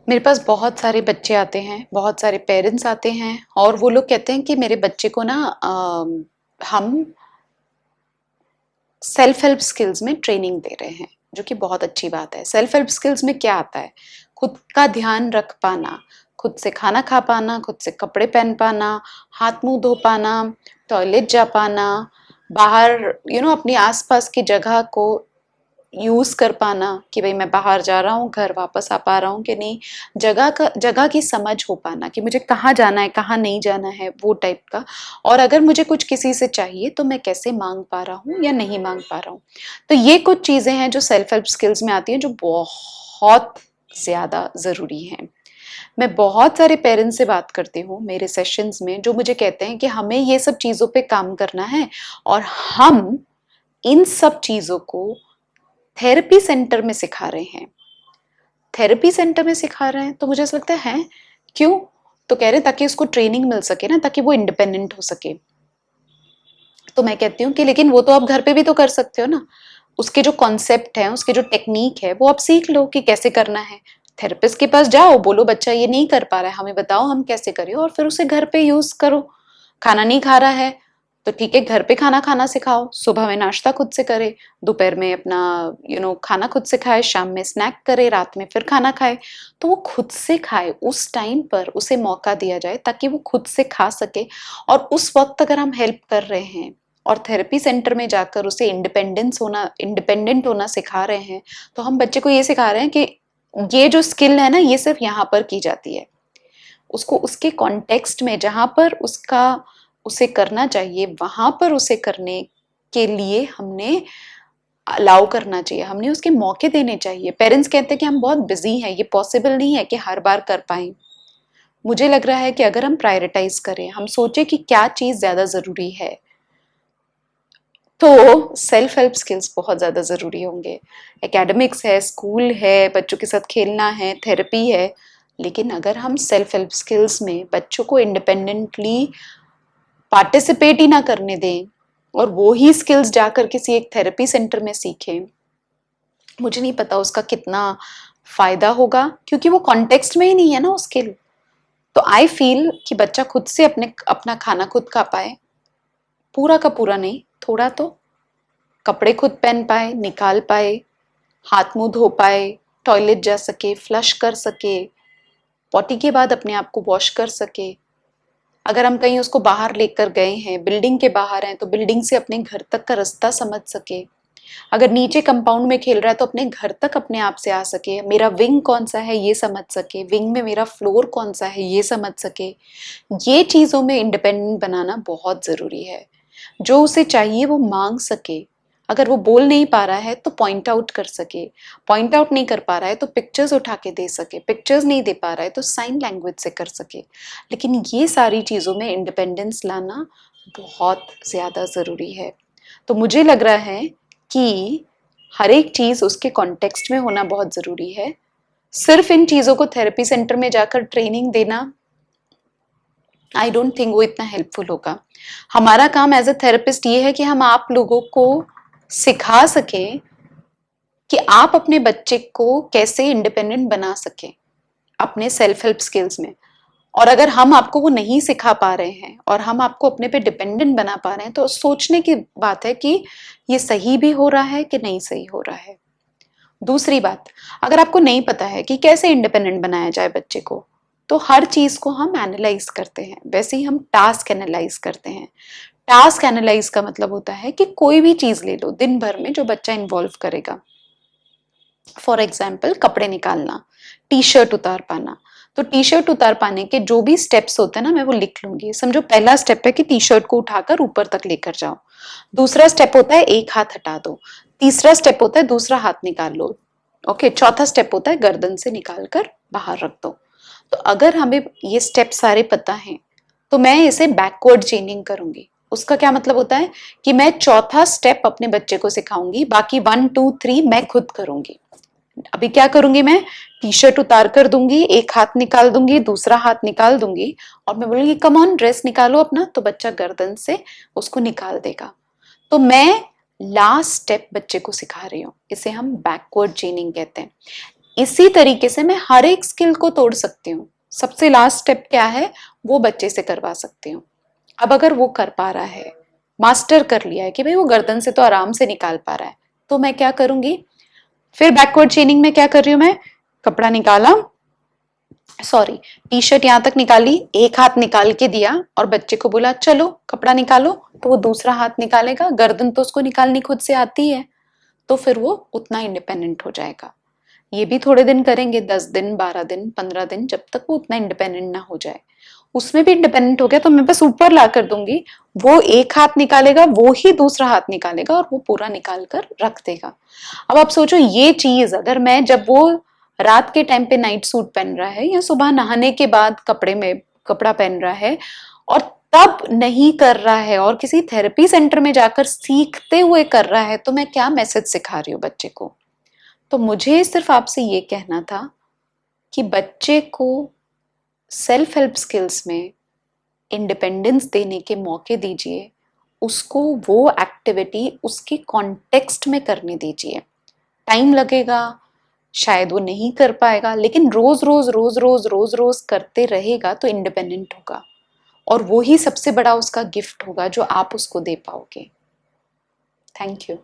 मेरे पास बहुत सारे बच्चे आते हैं, बहुत सारे पेरेंट्स आते हैं और वो लोग कहते हैं कि मेरे बच्चे को ना हम सेल्फ हेल्प स्किल्स में ट्रेनिंग दे रहे हैं, जो कि बहुत अच्छी बात है। सेल्फ हेल्प स्किल्स में क्या आता है? खुद का ध्यान रख पाना, खुद से खाना खा पाना, खुद से कपड़े पहन पाना, हाथ मुंह धो पाना, टॉयलेट जा पाना, बाहर अपनी आसपास की जगह को यूज कर पाना कि भाई मैं बाहर जा रहा हूँ, घर वापस आ पा रहा हूँ कि नहीं, जगह की समझ हो पाना कि मुझे कहाँ जाना है, कहाँ नहीं जाना है, वो टाइप का। और अगर मुझे कुछ किसी से चाहिए तो मैं कैसे मांग पा रहा हूँ या नहीं मांग पा रहा हूँ। तो ये कुछ चीजें हैं जो सेल्फ हेल्प स्किल्स में आती हैं, जो बहुत ज्यादा जरूरी हैं। मैं बहुत सारे पेरेंट्स से बात करती हूँ मेरे सेशंस में, जो मुझे कहते हैं कि हमें ये सब चीजों पे काम करना है और हम इन सब चीजों को थेरेपी सेंटर में सिखा रहे हैं। थेरेपी सेंटर में सिखा रहे हैं तो मुझे ऐसा लगता है क्यों? तो कह रहे हैं ताकि उसको ट्रेनिंग मिल सके ना, ताकि वो इंडिपेंडेंट हो सके। तो मैं कहती हूँ कि लेकिन वो तो आप घर पे भी तो कर सकते हो ना। उसके जो कॉन्सेप्ट है, उसके जो टेक्निक है, वो आप सीख लो कि कैसे करना है। थेरेपिस्ट के पास जाओ, बोलो बच्चा ये नहीं कर पा रहा है, हमें बताओ हम कैसे करें, और फिर उसे घर पे यूज करो। खाना नहीं खा रहा है तो ठीक है, घर पे खाना खाना सिखाओ। सुबह में नाश्ता खुद से करे, दोपहर में अपना खाना खुद से खाए, शाम में स्नैक करे, रात में फिर खाना खाए। तो वो खुद से खाए, उस टाइम पर उसे मौका दिया जाए ताकि वो खुद से खा सके। और उस वक्त अगर हम हेल्प कर रहे हैं और थेरेपी सेंटर में जाकर उसे इंडिपेंडेंट होना सिखा रहे हैं, तो हम बच्चे को ये सिखा रहे हैं कि ये जो स्किल है ना, ये सिर्फ यहाँ पर की जाती है। उसको उसके कॉन्टेक्स्ट में, जहां पर उसका उसे करना चाहिए, वहां पर उसे करने के लिए हमने अलाउ करना चाहिए, हमने उसके मौके देने चाहिए। पेरेंट्स कहते हैं कि हम बहुत बिजी हैं, ये पॉसिबल नहीं है कि हर बार कर पाए। मुझे लग रहा है कि अगर हम प्रायोरिटाइज करें, हम सोचे कि क्या चीज ज्यादा जरूरी है, तो सेल्फ हेल्प स्किल्स बहुत ज़्यादा ज़रूरी होंगे। एकेडमिक्स है, स्कूल है, बच्चों के साथ खेलना है, थेरेपी है, लेकिन अगर हम सेल्फ हेल्प स्किल्स में बच्चों को इंडिपेंडेंटली पार्टिसिपेट ही ना करने दें और वो ही स्किल्स जाकर किसी एक थेरेपी सेंटर में सीखें, मुझे नहीं पता उसका कितना फायदा होगा, क्योंकि वो कॉन्टेक्स्ट में ही नहीं है ना वो स्किल। तो आई फील कि बच्चा खुद से अपना खाना खुद खा पाए, पूरा का पूरा नहीं, थोड़ा तो, कपड़े खुद पहन पाए, निकाल पाए, हाथ मुंह धो पाए, टॉयलेट जा सके, फ्लश कर सके, पॉटी के बाद अपने आप को वॉश कर सके। अगर हम कहीं उसको बाहर लेकर गए हैं, बिल्डिंग के बाहर हैं, तो बिल्डिंग से अपने घर तक का रास्ता समझ सके। अगर नीचे कंपाउंड में खेल रहा है तो अपने घर तक अपने आप से आ सके, मेरा विंग कौन सा है ये समझ सके, विंग में मेरा फ्लोर कौन सा है ये समझ सके। ये चीजों में इंडिपेंडेंट बनाना बहुत जरूरी है। जो उसे चाहिए वो मांग सके। अगर वो बोल नहीं पा रहा है तो पॉइंट आउट कर सके, पॉइंट आउट नहीं कर पा रहा है तो पिक्चर्स उठा के दे सके, पिक्चर्स नहीं दे पा रहा है तो साइन लैंग्वेज से कर सके। लेकिन ये सारी चीज़ों में इंडिपेंडेंस लाना बहुत ज़्यादा ज़रूरी है। तो मुझे लग रहा है कि हर एक चीज़ उसके कॉन्टेक्स्ट में होना बहुत ज़रूरी है। सिर्फ इन चीज़ों को थेरेपी सेंटर में जाकर ट्रेनिंग देना, आई डोंट थिंक वो इतना हेल्पफुल होगा। हमारा काम एज अ थेरेपिस्ट ये है कि हम आप लोगों को सिखा सकें कि आप अपने बच्चे को कैसे इंडिपेंडेंट बना सकें अपने सेल्फ हेल्प स्किल्स में। और अगर हम आपको वो नहीं सिखा पा रहे हैं और हम आपको अपने पे डिपेंडेंट बना पा रहे हैं, तो सोचने की बात है कि ये सही भी हो रहा है कि नहीं सही हो रहा है। दूसरी बात, अगर आपको नहीं पता है कि कैसे इंडिपेंडेंट बनाया जाए बच्चे को, तो हर चीज को हम एनालाइज करते हैं, वैसे ही हम टास्क एनालाइज करते हैं। टास्क एनालाइज का मतलब होता है कि कोई भी चीज ले लो दिन भर में जो बच्चा इन्वॉल्व करेगा। फॉर एग्जाम्पल कपड़े निकालना, टी शर्ट उतार पाना। तो टी शर्ट उतार पाने के जो भी स्टेप्स होते हैं ना, मैं वो लिख लूंगी। समझो पहला स्टेप है कि टी शर्ट को उठाकर ऊपर तक लेकर जाओ। दूसरा स्टेप होता है एक हाथ हटा दो। तीसरा स्टेप होता है दूसरा हाथ निकाल लो। ओके, चौथा स्टेप होता है गर्दन से निकाल कर बाहर रख दो। तो अगर हमें ये स्टेप सारे पता हैं, तो मैं इसे बैकवर्ड चेनिंग करूंगी। उसका क्या मतलब होता है कि मैं चौथा स्टेप अपने बच्चे को सिखाऊंगी, बाकी 1 2 3 मैं खुद करूंगी। अभी क्या करूंगी मैं? टी शर्ट उतार कर दूंगी, एक हाथ निकाल दूंगी, दूसरा हाथ निकाल दूंगी, और मैं बोलूंगी कम ऑन ड्रेस निकालो अपना, तो बच्चा गर्दन से उसको निकाल देगा। तो मैं लास्ट स्टेप बच्चे को सिखा रही हूँ, इसे हम बैकवर्ड चेनिंग कहते हैं। इसी तरीके से मैं हर एक स्किल को तोड़ सकती हूँ। सबसे लास्ट स्टेप क्या है, वो बच्चे से करवा सकती हूँ। अब अगर वो कर पा रहा है, मास्टर कर लिया है कि भाई वो गर्दन से तो आराम से निकाल पा रहा है, तो मैं क्या करूंगी, फिर बैकवर्ड चेनिंग में क्या कर रही हूँ मैं, कपड़ा निकाला, सॉरी, टी शर्ट यहां तक निकाली, एक हाथ निकाल के दिया और बच्चे को बोला चलो कपड़ा निकालो, तो वो दूसरा हाथ निकालेगा, गर्दन तो उसको निकालनी खुद से आती है, तो फिर वो उतना इंडिपेंडेंट हो जाएगा। ये भी थोड़े दिन करेंगे, 10 दिन, 12 दिन, 15 दिन, जब तक वो उतना इंडिपेंडेंट ना हो जाए। उसमें भी इंडिपेंडेंट हो गया तो मैं बस ऊपर ला कर दूंगी, वो एक हाथ निकालेगा, वो ही दूसरा हाथ निकालेगा और वो पूरा निकाल कर रख देगा। अब आप सोचो ये चीज अगर मैं, जब वो रात के टाइम पे नाइट सूट पहन रहा है या सुबह नहाने के बाद कपड़े में कपड़ा पहन रहा है और तब नहीं कर रहा है और किसी थेरेपी सेंटर में जाकर सीखते हुए कर रहा है, तो मैं क्या मैसेज सिखा रही हूँ बच्चे को। तो मुझे सिर्फ आपसे ये कहना था कि बच्चे को सेल्फ हेल्प स्किल्स में इंडिपेंडेंस देने के मौके दीजिए, उसको वो एक्टिविटी उसके कॉन्टेक्स्ट में करने दीजिए। टाइम लगेगा, शायद वो नहीं कर पाएगा, लेकिन रोज रोज रोज रोज रोज रोज करते रहेगा तो इंडिपेंडेंट होगा, और वो ही सबसे बड़ा उसका गिफ्ट होगा जो आप उसको दे पाओगे। Thank you.